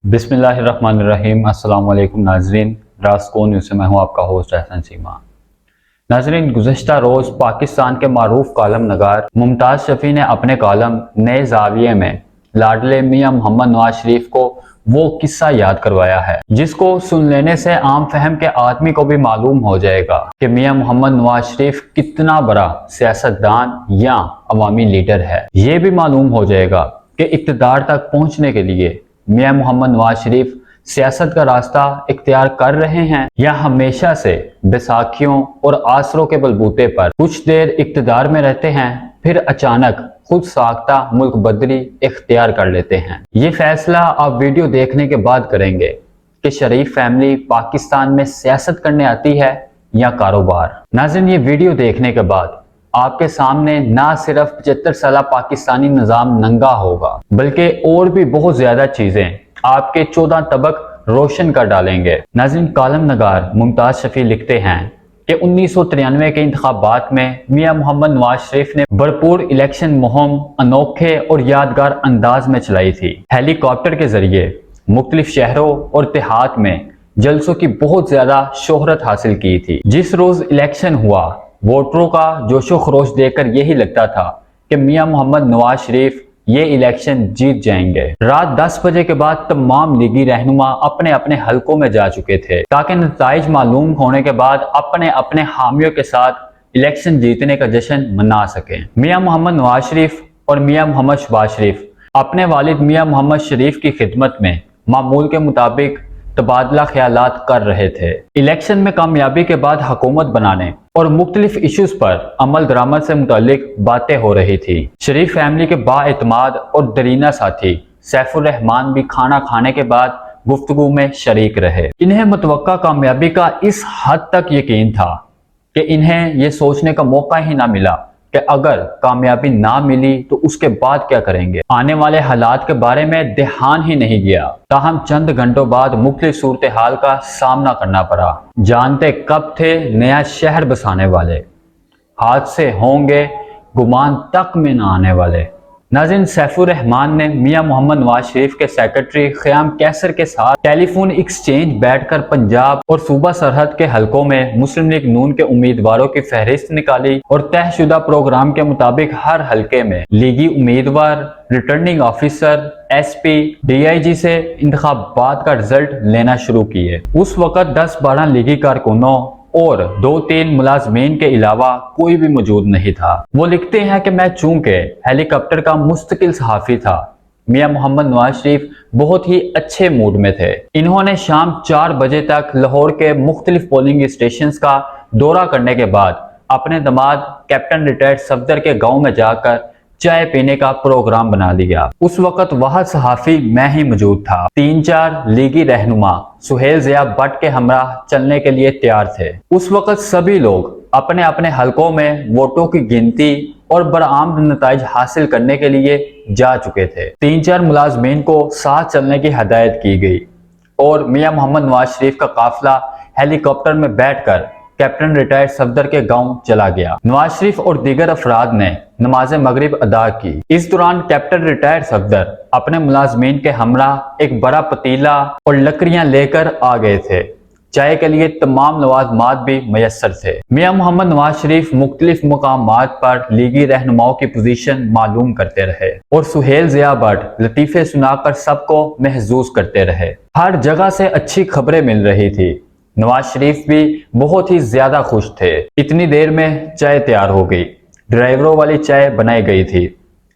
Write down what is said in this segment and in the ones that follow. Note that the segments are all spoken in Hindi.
बिस्मिल्लाहिर्रहमानिर्रहीम। अस्सलाम वालेकुम नाजरीन, रास्को न्यूज़ से मैं हूँ आपका होस्ट एहसन सीमा। नाजरीन, गुज़श्ता रोज़ पाकिस्तान के मारूफ कालम नगार मुमताज़ शफ़ी ने अपने कालम नए ज़ाविये में लाडले मियाँ मोहम्मद नवाज शरीफ को वो किस्सा याद करवाया है जिसको सुन लेने से आम फहम के आदमी को भी मालूम हो जाएगा कि मियाँ मोहम्मद नवाज शरीफ कितना बड़ा सियासतदान या अवामी लीडर है। ये भी मालूम हो जाएगा कि इक़्तिदार तक पहुँचने के लिए मियाँ मोहम्मद नवाज शरीफ सियासत का रास्ता इख्तियार कर रहे हैं या हमेशा से बैसाखियों और आसरों के बलबूते पर कुछ देर इख्तिदार में रहते हैं फिर अचानक खुद साख्ता मुल्क बदली इख्तियार कर लेते हैं। ये फैसला आप वीडियो देखने के बाद करेंगे कि शरीफ फैमिली पाकिस्तान में सियासत करने आती है या कारोबार। नाज़रीन, ये वीडियो देखने के बाद आपके सामने ना सिर्फ 75 साल पाकिस्तानी निज़ाम नंगा होगा बल्कि और भी बहुत ज्यादा चीजें आपके 14 तबक रोशन कर डालेंगे। नाज़रीन, कालम नगार मुमताज शफी लिखते हैं कि 1993 के इंतखाबात में मियाँ मोहम्मद नवाज शरीफ ने भरपूर इलेक्शन मुहिम अनोखे और यादगार अंदाज में चलाई थी। हेलीकॉप्टर के जरिए मुख्तलिफ शहरों और देहात में जलसों की बहुत ज्यादा शोहरत हासिल की थी। जिस रोज इलेक्शन हुआ वोटरों का जोशो खरोश देखकर यही लगता था कि मियाँ मोहम्मद नवाज शरीफ ये इलेक्शन जीत जाएंगे। रात 10 बजे के बाद तमाम लीगी रहनुमा अपने अपने हलकों में जा चुके थे ताकि नताइज मालूम होने के बाद अपने अपने हामियों के साथ इलेक्शन जीतने का जश्न मना सकें। मियाँ मोहम्मद नवाज शरीफ और मियाँ मोहम्मद शहबाज शरीफ अपने वालिद मियाँ मोहम्मद शरीफ की खिदमत में मामूल के मुताबिक तबादला ख्यालात कर रहे थे। इलेक्शन में कामयाबी के बाद हुकूमत बनाने और मुख्तलिफ इश्यूज पर अमल दरामद से मुतालिक बातें हो रही थी। शरीफ फैमिली के बाएतमाद और दरीना साथी सैफुर रहमान भी खाना खाने के बाद गुफ्तगू में शरीक रहे। इन्हें मुतवक्का कामयाबी का इस हद तक यकीन था कि इन्हें ये सोचने का मौका ही ना मिला कि अगर कामयाबी ना मिली तो उसके बाद क्या करेंगे। आने वाले हालात के बारे में ध्यान ही नहीं गया। ताहम चंद घंटों बाद मुख्तलिफ सूरत हाल का सामना करना पड़ा। जानते कब थे नया शहर बसाने वाले, हादसे होंगे गुमान तक में न आने वाले। नाज़रीन, सैफुर रहमान ने मियाँ मोहम्मद नवाज शरीफ के सेक्रेटरी क़याम कैसर के साथ टेलीफोन एक्सचेंज बैठकर पंजाब और सूबा सरहद के हलकों में मुस्लिम लीग नून के उम्मीदवारों की फहरिस्त निकाली और तयशुदा प्रोग्राम के मुताबिक हर हलके में लीगी उम्मीदवार, रिटर्निंग ऑफिसर, SP, DIG से इंतखाबात का रिजल्ट लेना शुरू किए। उस वक्त 10-12 लीगी कारकुनों और 2-3 मुलाजमीन के अलावा कोई भी मौजूद नहीं था। वो लिखते हैं कि मैं चूंकि हेलीकॉप्टर का मुस्तकिल सहाफ़ी था, मियाँ मोहम्मद नवाज शरीफ बहुत ही अच्छे मूड में थे। इन्होंने शाम 4 बजे तक लाहौर के मुख्तलिफ पोलिंग स्टेशन का दौरा करने के बाद अपने दामाद कैप्टन रिटायर्ड सफदर के गाँव में जाकर चाय पीने का प्रोग्राम बना लिया। उस वक्त वह सहाफी मैं ही मौजूद था। 3-4 लीगी रहनुमा सुहेल ज़िया भट्ट के हमरा चलने के लिए तैयार थे। उस वक्त सभी लोग अपने अपने हलकों में वोटों की गिनती और बरामद नताइज हासिल करने के लिए जा चुके थे। 3-4 मुलाजमीन को साथ चलने की हदायत की गई और मियाँ मोहम्मद नवाज शरीफ का काफिला हेलीकॉप्टर में बैठकर कैप्टन रिटायर्ड सफदर के गांव चला गया। नवाज शरीफ और दीगर अफराद ने नमाज मगरिब अदा की। इस दौरान कैप्टन रिटायर्ड सफदर अपने मुलाजमीन के हमरा एक बड़ा पतीला और लकड़ियां लेकर आ गए थे। चाय के लिए तमाम लवाजमात भी मैसर थे। मियाँ मोहम्मद नवाज शरीफ मुख्तलिफ मुकामात पर लीगी रहनुमाओं की पोजीशन मालूम करते रहे और सुहेल ज़िया भट्ट लतीफ़े सुनाकर सबको महजूज करते रहे। हर जगह से अच्छी खबरें मिल रही थी। नवाज शरीफ भी बहुत ही ज्यादा खुश थे। इतनी देर में चाय तैयार हो गई। ड्राइवरों वाली चाय बनाई गई थी।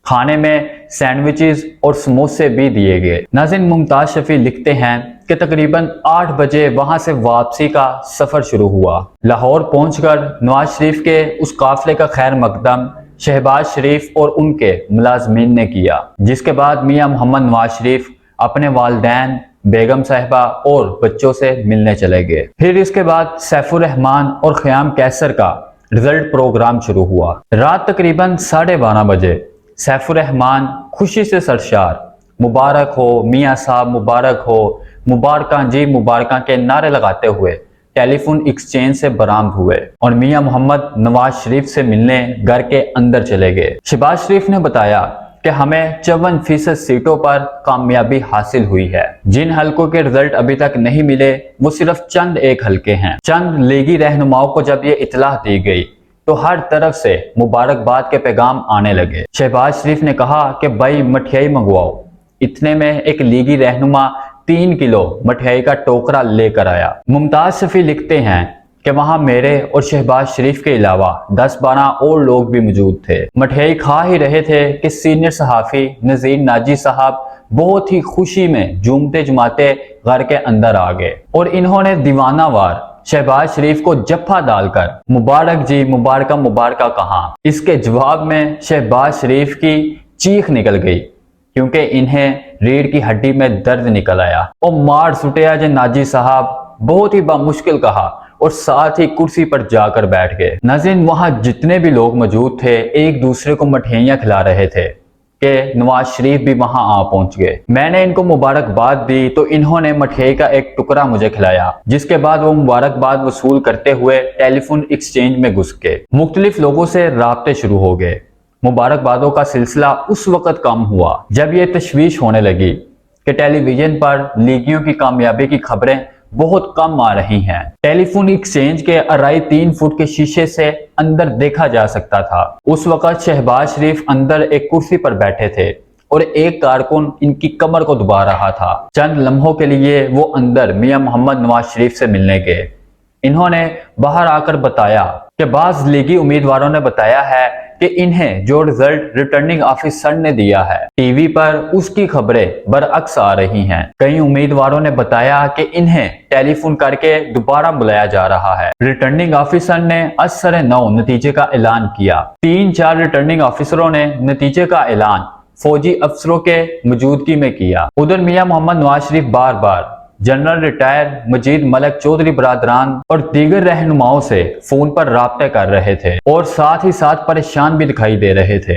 खाने में सैंडविचेस और समोसे भी दिए गए। नाज़रीन, मुमताज शफी लिखते हैं कि तकरीबन 8 बजे वहां से वापसी का सफर शुरू हुआ। लाहौर पहुंचकर नवाज शरीफ के उस काफिले का खैर मकदम शहबाज शरीफ और उनके मुलाजमीन ने किया, जिसके बाद मियाँ मोहम्मद नवाज शरीफ अपने वालिदैन, बेगम साहिबा और बच्चों से मिलने चले गए। फिर इसके बाद सैफुर रहमान और क़याम कैसर का रिजल्ट प्रोग्राम शुरू हुआ। रात तकरीबन 12:30 बजे सैफुर रहमान खुशी से सरशार मुबारक हो मियाँ साहब, मुबारक हो, मुबारकां जी मुबारकां के नारे लगाते हुए टेलीफोन एक्सचेंज से बरामद हुए और मियाँ मोहम्मद नवाज शरीफ से मिलने घर के अंदर चले गए। शहबाज शरीफ ने बताया कि हमें 54% सीटों पर कामयाबी हासिल हुई है। जिन हलकों के रिजल्ट अभी तक नहीं मिले वो सिर्फ चंद एक हलके हैं। चंद लीगी रहनुमाओं को जब ये इतलाह दी गई तो हर तरफ से मुबारकबाद के पैगाम आने लगे। शहबाज शरीफ ने कहा कि भाई मठियाई मंगवाओ। इतने में एक लीगी रहनुमा 3 किलो मठियाई का टोकरा लेकर आया। मुमताज शफी लिखते हैं कि वहां मेरे और शहबाज शरीफ के अलावा 10-12 और लोग भी मौजूद थे। मठियाई खा ही रहे थे कि सीनियर सहाफी नजीर नाजी साहब बहुत ही खुशी में झूमते जमाते घर के अंदर आ गए और इन्होंने दीवानावार शहबाज शरीफ को जफ्फा डालकर मुबारक जी मुबारका मुबारका कहा। इसके जवाब में शहबाज शरीफ की चीख निकल गई क्योंकि इन्हें रीढ़ की हड्डी में दर्द निकल आया और मार सुटिया जे नाजी साहब बहुत ही बामुश्किल कहा और साथ ही कुर्सी पर जाकर बैठ गए। नाज़रीन, वहां जितने भी लोग मौजूद थे एक दूसरे को मठियाइयां खिला रहे थे कि नवाज शरीफ भी वहां आ पहुंच गए। मैंने इनको मुबारकबाद दी तो इन्होंने मठियाई का एक टुकड़ा मुझे खिलाया, जिसके बाद वो मुबारकबाद वसूल करते हुए टेलीफोन एक्सचेंज में घुस गए। मुख्तलिफ लोगों से राब्ते शुरू हो गए। मुबारकबादों का सिलसिला उस वक्त कम हुआ जब ये तशवीश होने लगी कि टेलीविजन पर लीगियों की कामयाबी की खबरें बहुत कम आ रही हैं। टेलीफोन एक्सचेंज के अराई 3 फुट के शीशे से अंदर देखा जा सकता था। उस वक्त शहबाज शरीफ अंदर एक कुर्सी पर बैठे थे और एक कारकुन इनकी कमर को दबा रहा था। चंद लम्हों के लिए वो अंदर मियां मोहम्मद नवाज शरीफ से मिलने गए। इन्होंने बाहर आकर बताया कि बाज लीगी उम्मीदवारों ने बताया है कि इन्हें जो रिजल्ट रिटर्निंग ऑफिसर ने दिया है टीवी पर उसकी खबरें बरअक्स आ रही हैं। कई उम्मीदवारों ने बताया कि इन्हें टेलीफोन करके दोबारा बुलाया जा रहा है। रिटर्निंग ऑफिसर ने असर 9 नतीजे का ऐलान किया। 3-4 रिटर्निंग ऑफिसरों ने नतीजे का ऐलान फौजी अफसरों के मौजूदगी में किया। उधर मियां मोहम्मद नवाज शरीफ बार बार जनरल रिटायर मजीद मलिक चौधरी बरादरान और दीगर रहनुमाओं से फोन पर राब्ते कर रहे थे और साथ ही साथ परेशान भी दिखाई दे रहे थे।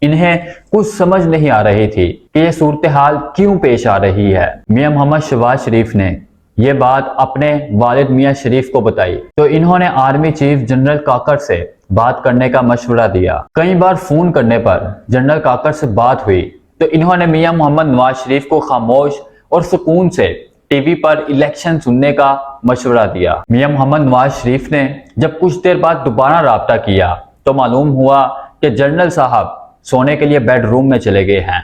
इन्हें कुछ समझ नहीं आ रही थी कि यह सूरत हाल क्यों पेश आ रही है। मियां मोहम्मद शहबाज शरीफ ने यह बात अपने वालिद मियां शरीफ को बताई तो इन्होंने आर्मी चीफ जनरल काकर से बात करने का मशवरा दिया। कई बार फोन करने पर जनरल काकर से बात हुई तो इन्होंने मियां मोहम्मद नवाज शरीफ को खामोश और सुकून से टीवी पर इलेक्शन सुनने का मशवरा दिया। मियां मोहम्मद नवाज शरीफ ने जब कुछ देर बाद दोबारा राब्ता किया तो मालूम हुआ कि जनरल साहब सोने के लिए बेडरूम में चले गए हैं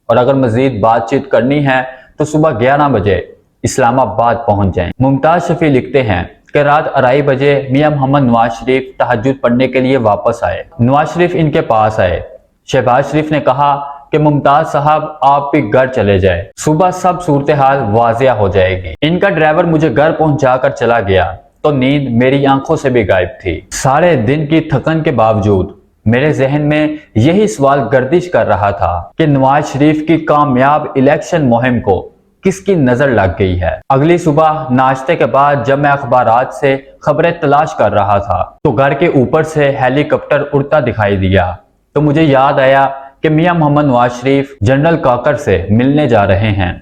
और अगर मजीद बातचीत करनी है तो सुबह 11 बजे इस्लामाबाद पहुंच जाएं। मुमताज शफी लिखते हैं कि रात 2:30 बजे मियां मोहम्मद नवाज शरीफ तहज्जुद पढ़ने के लिए वापस आए। नवाज शरीफ इनके पास आए। शहबाज शरीफ ने कहा कि मुमताज साहब आप भी घर चले जाए, सुबह सब सूरत हाल वाजिया हो जाएगी। इनका ड्राइवर मुझे घर पहुंचाकर चला गया तो नींद मेरी आंखों से भी गायब थी। सारे दिन की थकन के बावजूद मेरे जहन में यही सवाल गर्दिश कर रहा था कि नवाज शरीफ की कामयाब इलेक्शन मुहिम को किसकी नजर लग गई है। अगली सुबह नाश्ते के बाद जब मैं अखबारात से खबरें तलाश कर रहा था तो घर के ऊपर से हेलीकॉप्टर उड़ता दिखाई दिया तो मुझे याद आया कि मियां मोहम्मद नवाज शरीफ जनरल काकर से मिलने जा रहे हैं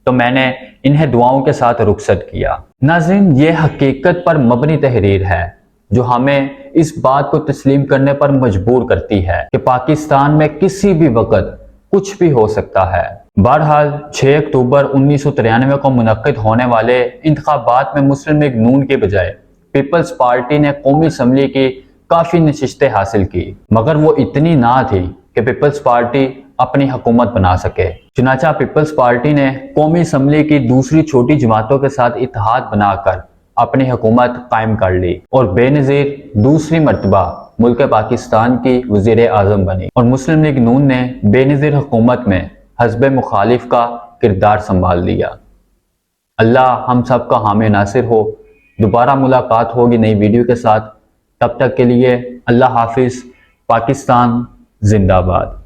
तो मैंने इन्हें दुआओं के साथ रुखसत किया। नाज़रीन, ये हकीकत पर मबनी तहरीर है जो हमें इस बात को तस्लीम करने पर मजबूर करती है कि पाकिस्तान में किसी भी वक्त कुछ भी हो सकता है। बहरहाल 6 अक्टूबर 1993 को मुनक्किद होने वाले इंतखाबात में मुस्लिम लीग नून के बजाय पीपल्स पार्टी ने कौमी असम्बली की काफी नशिस्तें हासिल की, मगर वो इतनी ना थी कि पीपल्स पार्टी अपनी हुकूमत बना सके। चुनाचा पीपल्स पार्टी ने कौमी असम्बली की दूसरी छोटी जमातों के साथ इत्तेहाद बनाकर अपनी हुकूमत कायम कर ली और बेनज़ीर दूसरी मरतबा मुल्क पाकिस्तान की वज़ीर आज़म बनी और मुस्लिम लीग नून ने बेनज़ीर हुकूमत में हज़ब मुखालिफ का किरदार संभाल लिया। अल्लाह हम सब का हामी नासिर हो। दोबारा मुलाकात होगी नई वीडियो के साथ। तब तक के लिए अल्लाह हाफिज़। पाकिस्तान जिंदाबाद।